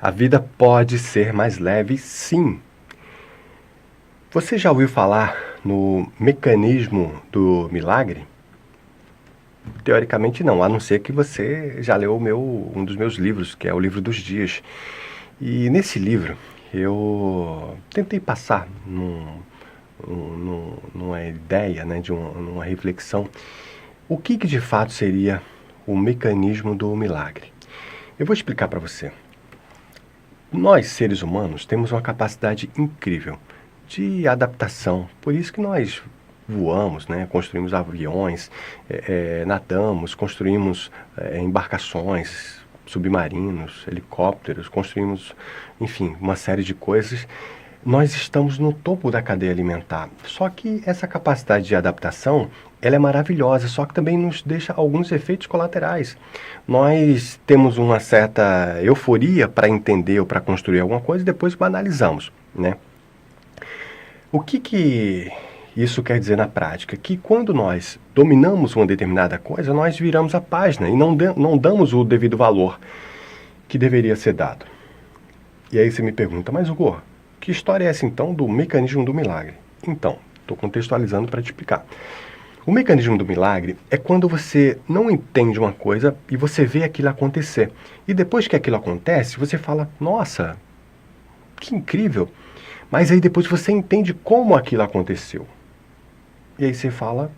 A vida pode ser mais leve, sim. Você já ouviu falar no mecanismo do milagre? Teoricamente não, a não ser que você já leu um dos meus livros, que é o Livro dos Dias. E nesse livro eu tentei passar numa ideia, né, numa reflexão, o que de fato seria o mecanismo do milagre. Eu vou explicar para você. Nós, seres humanos, temos uma capacidade incrível de adaptação. Por isso que nós voamos, né? Construímos aviões, nadamos, construímos embarcações, submarinos, helicópteros, construímos, enfim, uma série de coisas. Nós estamos no topo da cadeia alimentar. Só que essa capacidade de adaptação, ela é maravilhosa, só que também nos deixa alguns efeitos colaterais. Nós temos uma certa euforia para entender ou para construir alguma coisa e depois banalizamos, né? O que isso quer dizer na prática? Que quando nós dominamos uma determinada coisa, nós viramos a página e não damos o devido valor que deveria ser dado. E aí você me pergunta, mas Hugo, que história é essa então do mecanismo do milagre? Então, estou contextualizando para te explicar. O mecanismo do milagre é quando você não entende uma coisa e você vê aquilo acontecer. E depois que aquilo acontece, você fala, nossa, que incrível. Mas aí depois você entende como aquilo aconteceu. E aí você fala,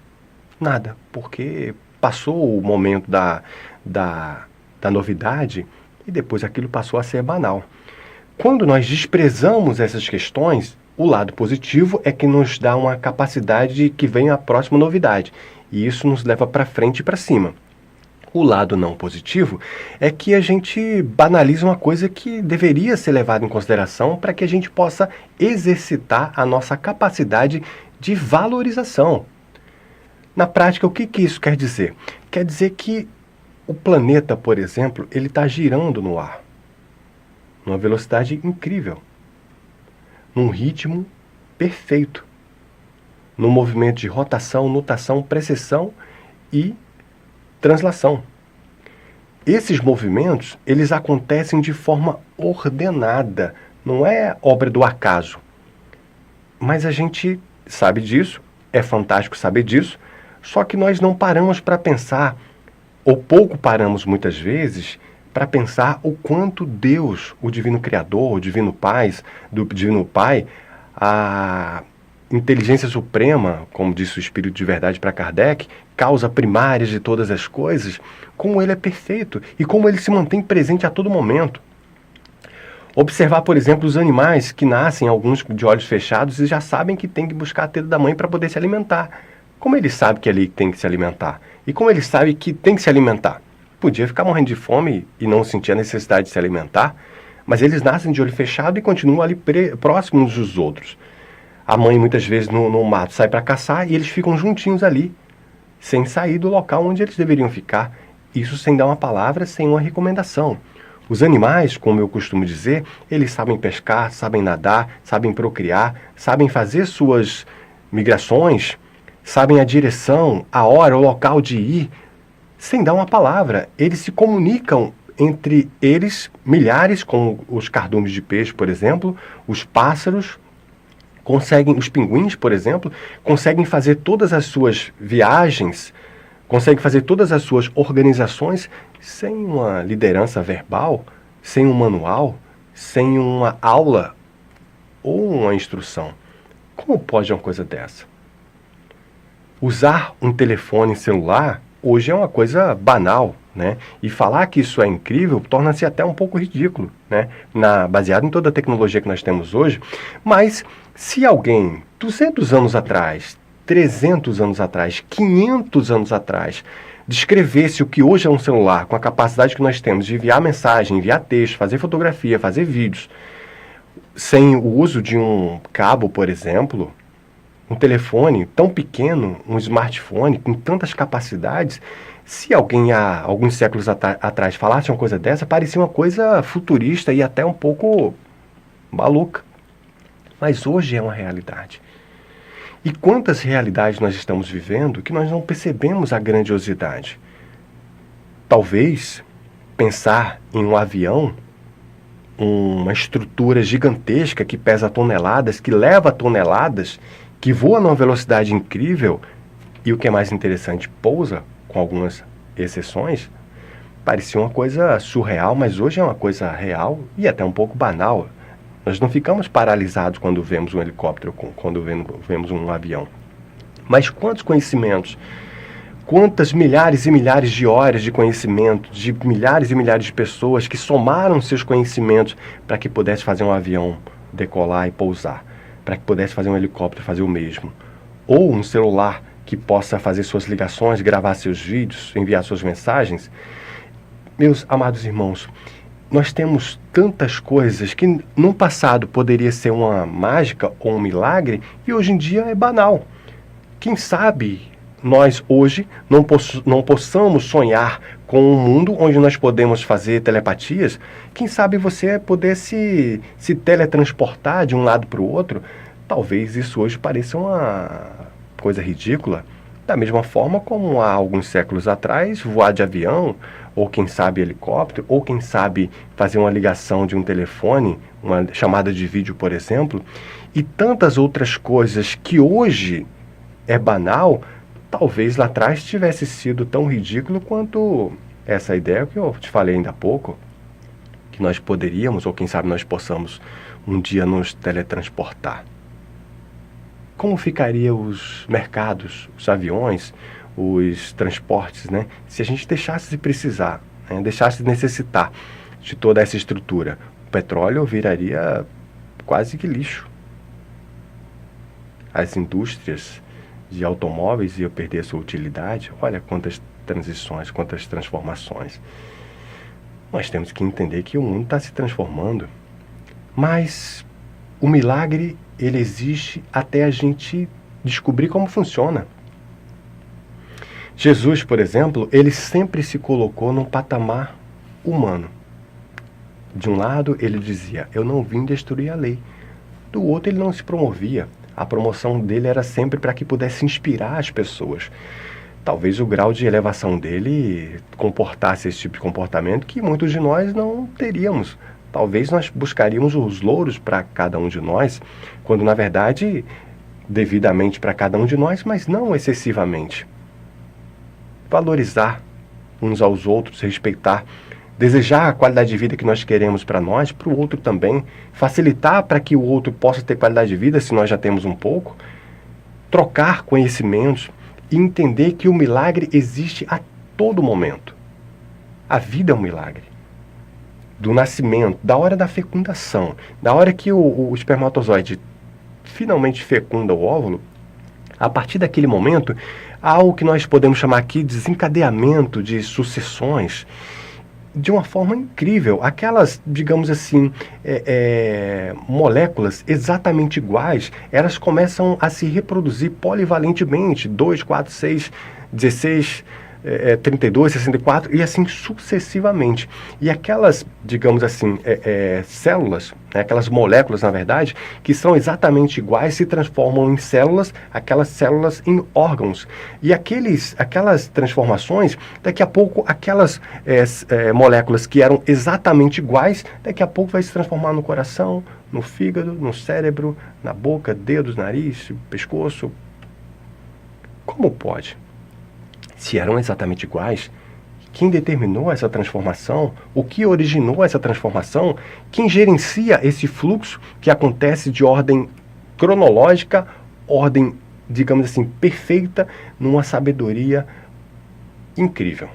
nada, porque passou o momento da novidade e depois aquilo passou a ser banal. Quando nós desprezamos essas questões, o lado positivo é que nos dá uma capacidade que vem a próxima novidade. E isso nos leva para frente e para cima. O lado não positivo é que a gente banaliza uma coisa que deveria ser levada em consideração para que a gente possa exercitar a nossa capacidade de valorização. Na prática, o que isso quer dizer? Quer dizer que o planeta, por exemplo, ele está girando no ar. Numa velocidade incrível, num ritmo perfeito, num movimento de rotação, nutação, precessão e translação. Esses movimentos, eles acontecem de forma ordenada, não é obra do acaso. Mas a gente sabe disso, é fantástico saber disso, só que nós não paramos para pensar, ou pouco paramos muitas vezes, para pensar o quanto Deus, o Divino Criador, o Divino Pai, a inteligência suprema, como disse o Espírito de Verdade para Kardec, causa primária de todas as coisas, como ele é perfeito e como ele se mantém presente a todo momento. Observar, por exemplo, os animais que nascem, alguns de olhos fechados, e já sabem que tem que buscar a teta da mãe para poder se alimentar. Como ele sabe que é ali que tem que se alimentar? E como ele sabe que tem que se alimentar? Podia ficar morrendo de fome e não sentir a necessidade de se alimentar, mas eles nascem de olho fechado e continuam ali próximos dos outros. A mãe muitas vezes no mato sai para caçar e eles ficam juntinhos ali, sem sair do local onde eles deveriam ficar. Isso sem dar uma palavra, sem uma recomendação. Os animais, como eu costumo dizer, eles sabem pescar, sabem nadar, sabem procriar, sabem fazer suas migrações, sabem a direção, a hora, o local de ir, sem dar uma palavra. Eles se comunicam entre eles, milhares, como os cardumes de peixe, por exemplo, os pássaros, os pinguins, por exemplo, conseguem fazer todas as suas viagens, conseguem fazer todas as suas organizações sem uma liderança verbal, sem um manual, sem uma aula ou uma instrução. Como pode uma coisa dessa? Usar um telefone celular hoje é uma coisa banal, né? E falar que isso é incrível torna-se até um pouco ridículo, né? Baseado em toda a tecnologia que nós temos hoje. Mas se alguém, 200 anos atrás, 300 anos atrás, 500 anos atrás, descrevesse o que hoje é um celular, com a capacidade que nós temos de enviar mensagem, enviar texto, fazer fotografia, fazer vídeos, sem o uso de um cabo, por exemplo, um telefone tão pequeno, um smartphone com tantas capacidades, se alguém há alguns séculos atrás falasse uma coisa dessa, parecia uma coisa futurista e até um pouco maluca. Mas hoje é uma realidade. E quantas realidades nós estamos vivendo que nós não percebemos a grandiosidade? Talvez pensar em um avião uma estrutura gigantesca que pesa toneladas, que leva toneladas, que voa numa velocidade incrível e, o que é mais interessante, pousa, com algumas exceções. Parecia uma coisa surreal, mas hoje é uma coisa real e até um pouco banal. Nós não ficamos paralisados quando vemos um helicóptero, quando vemos um avião. Mas quantos conhecimentos, quantas milhares e milhares de horas de conhecimento, de milhares e milhares de pessoas que somaram seus conhecimentos para que pudesse fazer um avião decolar e pousar, para que pudesse fazer um helicóptero fazer o mesmo. Ou um celular que possa fazer suas ligações, gravar seus vídeos, enviar suas mensagens. Meus amados irmãos, nós temos tantas coisas que no passado poderia ser uma mágica ou um milagre e hoje em dia é banal. Quem sabe nós hoje não possamos sonhar com um mundo onde nós podemos fazer telepatias? Quem sabe você poder se teletransportar de um lado para o outro? Talvez isso hoje pareça uma coisa ridícula. Da mesma forma como há alguns séculos atrás, voar de avião, ou quem sabe helicóptero, ou quem sabe fazer uma ligação de um telefone, uma chamada de vídeo, por exemplo, e tantas outras coisas que hoje é banal, talvez lá atrás tivesse sido tão ridículo quanto essa ideia que eu te falei ainda há pouco, que nós poderíamos, ou quem sabe nós possamos, um dia nos teletransportar. Como ficariam os mercados, os aviões, os transportes, né? Se a gente deixasse de precisar, né? Deixasse de necessitar de toda essa estrutura? O petróleo viraria quase que lixo. As indústrias de automóveis iam perder sua utilidade. Olha quantas transições, quantas transformações. Nós temos que entender que o mundo está se transformando. Mas o milagre, ele existe até a gente descobrir como funciona. Jesus, por exemplo, ele sempre se colocou num patamar humano. De um lado, ele dizia, eu não vim destruir a lei. Do outro, ele não se promovia. A promoção dele era sempre para que pudesse inspirar as pessoas. Talvez o grau de elevação dele comportasse esse tipo de comportamento que muitos de nós não teríamos. Talvez nós buscaríamos os louros para cada um de nós, quando na verdade, devidamente para cada um de nós, mas não excessivamente. Valorizar uns aos outros, respeitar, desejar a qualidade de vida que nós queremos para nós, para o outro também, facilitar para que o outro possa ter qualidade de vida se nós já temos um pouco, trocar conhecimentos e entender que o milagre existe a todo momento. A vida é um milagre. Do nascimento, da hora da fecundação, da hora que o espermatozoide finalmente fecunda o óvulo, a partir daquele momento, há algo que nós podemos chamar aqui de desencadeamento de sucessões, de uma forma incrível. Aquelas, digamos assim, moléculas exatamente iguais, elas começam a se reproduzir polivalentemente, 2, 4, 6, 16... 32, 64 e assim sucessivamente. E aquelas, digamos assim, células, né, aquelas moléculas, na verdade, que são exatamente iguais, se transformam em células, aquelas células em órgãos. E aquelas transformações, daqui a pouco, aquelas moléculas que eram exatamente iguais, daqui a pouco vai se transformar no coração, no fígado, no cérebro, na boca, dedos, nariz, pescoço. Como pode? Se eram exatamente iguais, quem determinou essa transformação, o que originou essa transformação, quem gerencia esse fluxo que acontece de ordem cronológica, ordem, digamos assim, perfeita, numa sabedoria incrível.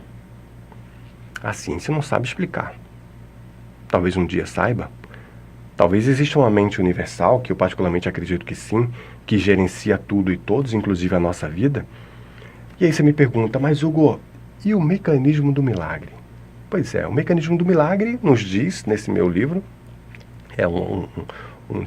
A ciência não sabe explicar. Talvez um dia saiba. Talvez exista uma mente universal, que eu particularmente acredito que sim, que gerencia tudo e todos, inclusive a nossa vida. E aí você me pergunta, mas Hugo, e o mecanismo do milagre? Pois é, o mecanismo do milagre nos diz, nesse meu livro, é um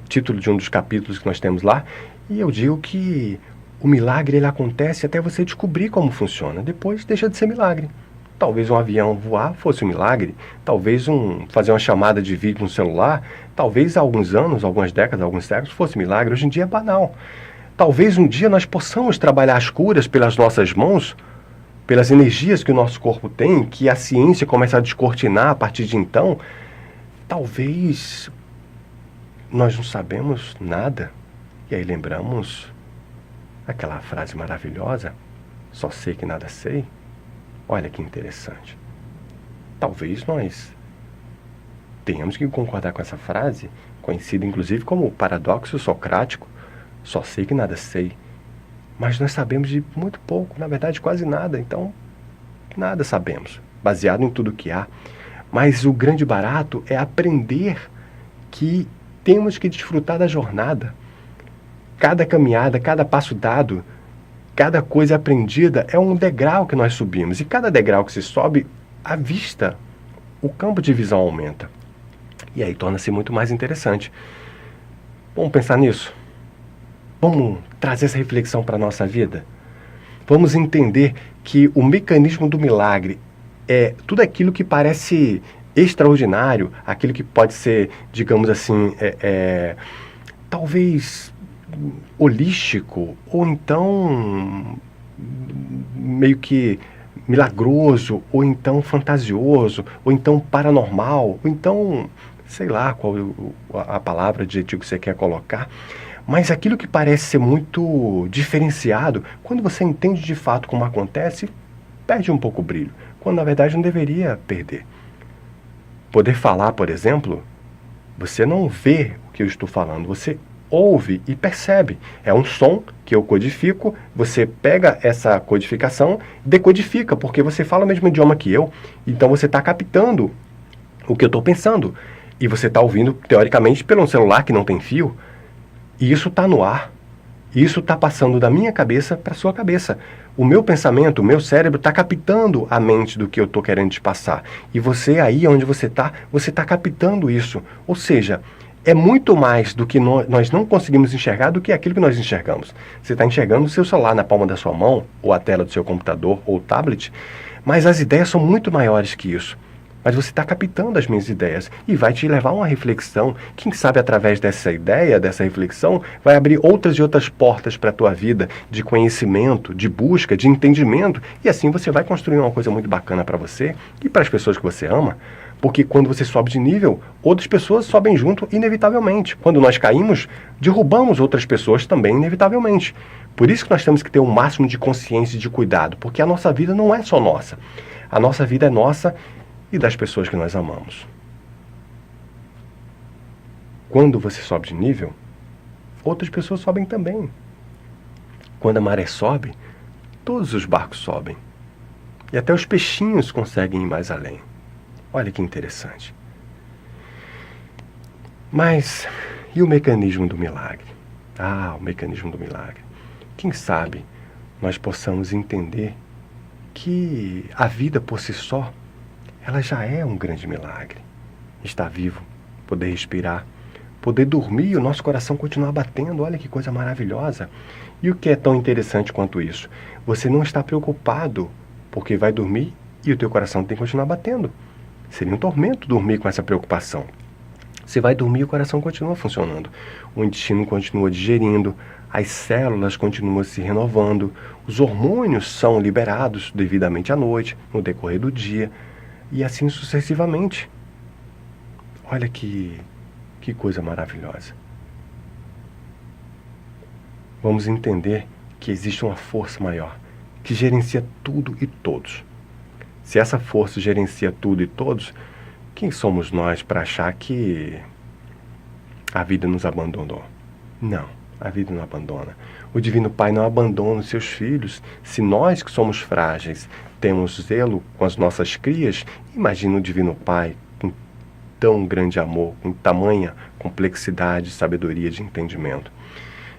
título de um dos capítulos que nós temos lá, e eu digo que o milagre ele acontece até você descobrir como funciona, depois deixa de ser milagre. Talvez um avião voar fosse um milagre, talvez fazer uma chamada de vídeo no celular, talvez há alguns anos, algumas décadas, alguns séculos fosse milagre, hoje em dia é banal. Talvez um dia nós possamos trabalhar as curas pelas nossas mãos, pelas energias que o nosso corpo tem, que a ciência começa a descortinar a partir de então. talvez nós não sabemos nada, e aí lembramos aquela frase maravilhosa, só sei que nada sei. Olha que interessante. Talvez nós tenhamos que concordar com essa frase, conhecida inclusive como o paradoxo socrático, só sei que nada sei. Mas nós sabemos de muito pouco, na verdade quase nada, então nada sabemos, baseado em tudo que há. Mas o grande barato é aprender que temos que desfrutar da jornada. Cada caminhada, cada passo dado, cada coisa aprendida é um degrau que nós subimos. E cada degrau que se sobe, a vista, o campo de visão aumenta. E aí torna-se muito mais interessante. Vamos pensar nisso? Vamos trazer essa reflexão para a nossa vida? Vamos entender que o mecanismo do milagre é tudo aquilo que parece extraordinário, aquilo que pode ser, digamos assim, talvez holístico, ou então meio que milagroso, ou então fantasioso, ou então paranormal, ou então, sei lá qual a palavra, adjetivo que você quer colocar, mas aquilo que parece ser muito diferenciado, quando você entende de fato como acontece, perde um pouco o brilho, quando na verdade não deveria perder. Poder falar, por exemplo, você não vê o que eu estou falando, você ouve e percebe. É um som que eu codifico, você pega essa codificação, decodifica, porque você fala o mesmo idioma que eu, então você está captando o que eu estou pensando. E você está ouvindo, teoricamente, pelo um celular que não tem fio, e isso está no ar. Isso está passando da minha cabeça para a sua cabeça. O meu pensamento, o meu cérebro está captando a mente do que eu estou querendo te passar. E você aí onde você está captando isso. Ou seja, é muito mais do que nós não conseguimos enxergar do que aquilo que nós enxergamos. Você está enxergando o seu celular na palma da sua mão, ou a tela do seu computador, ou tablet, mas as ideias são muito maiores que isso. Mas você está captando as minhas ideias e vai te levar a uma reflexão. Quem sabe através dessa ideia, dessa reflexão, vai abrir outras e outras portas para a tua vida de conhecimento, de busca, de entendimento. E assim você vai construir uma coisa muito bacana para você e para as pessoas que você ama. Porque quando você sobe de nível, outras pessoas sobem junto inevitavelmente. Quando nós caímos, derrubamos outras pessoas também inevitavelmente. Por isso que nós temos que ter o máximo de consciência e de cuidado, porque a nossa vida não é só nossa. A nossa vida é nossa e das pessoas que nós amamos. Quando você sobe de nível, outras pessoas sobem também. Quando a maré sobe, todos os barcos sobem. E até os peixinhos conseguem ir mais além. Olha que interessante. Mas, e o mecanismo do milagre? Ah, o mecanismo do milagre. Quem sabe nós possamos entender que a vida por si só, ela já é um grande milagre. Estar vivo, poder respirar, poder dormir e o nosso coração continuar batendo, olha que coisa maravilhosa. E o que é tão interessante quanto isso? Você não está preocupado porque vai dormir e o teu coração tem que continuar batendo. Seria um tormento dormir com essa preocupação. Você vai dormir e o coração continua funcionando. O intestino continua digerindo, as células continuam se renovando, os hormônios são liberados devidamente à noite, no decorrer do dia, e assim sucessivamente. Olha que coisa maravilhosa. Vamos entender que existe uma força maior, que gerencia tudo e todos. Se essa força gerencia tudo e todos, quem somos nós para achar que a vida nos abandonou? Não, a vida não abandona. O Divino Pai não abandona os seus filhos. Se nós que somos frágeis temos zelo com as nossas crias, imagina o Divino Pai com tão grande amor, com tamanha complexidade, sabedoria de entendimento.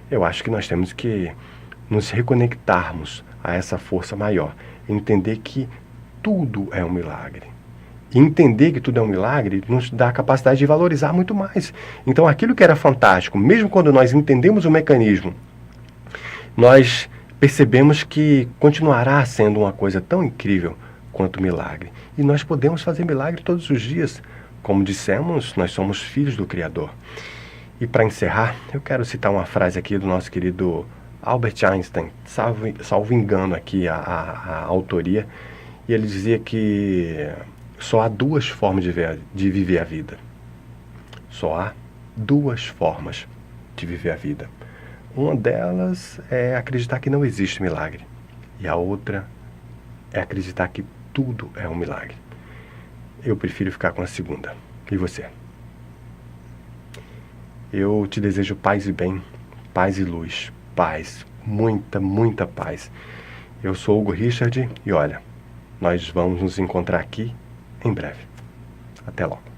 Eu acho que nós temos que nos reconectarmos a essa força maior, entender que tudo é um milagre. E entender que tudo é um milagre nos dá a capacidade de valorizar muito mais. Então aquilo que era fantástico, mesmo quando nós entendemos o mecanismo, nós percebemos que continuará sendo uma coisa tão incrível quanto milagre. E nós podemos fazer milagre todos os dias. Como dissemos, nós somos filhos do Criador. E para encerrar, eu quero citar uma frase aqui do nosso querido Albert Einstein, salvo engano aqui a autoria, e ele dizia que só há duas formas de viver a vida. Só há duas formas de viver a vida. Uma delas é acreditar que não existe milagre. E a outra é acreditar que tudo é um milagre. Eu prefiro ficar com a segunda. E você? Eu te desejo paz e bem, paz e luz, paz, muita, muita paz. Eu sou Hugo Richard e olha, nós vamos nos encontrar aqui em breve. Até logo.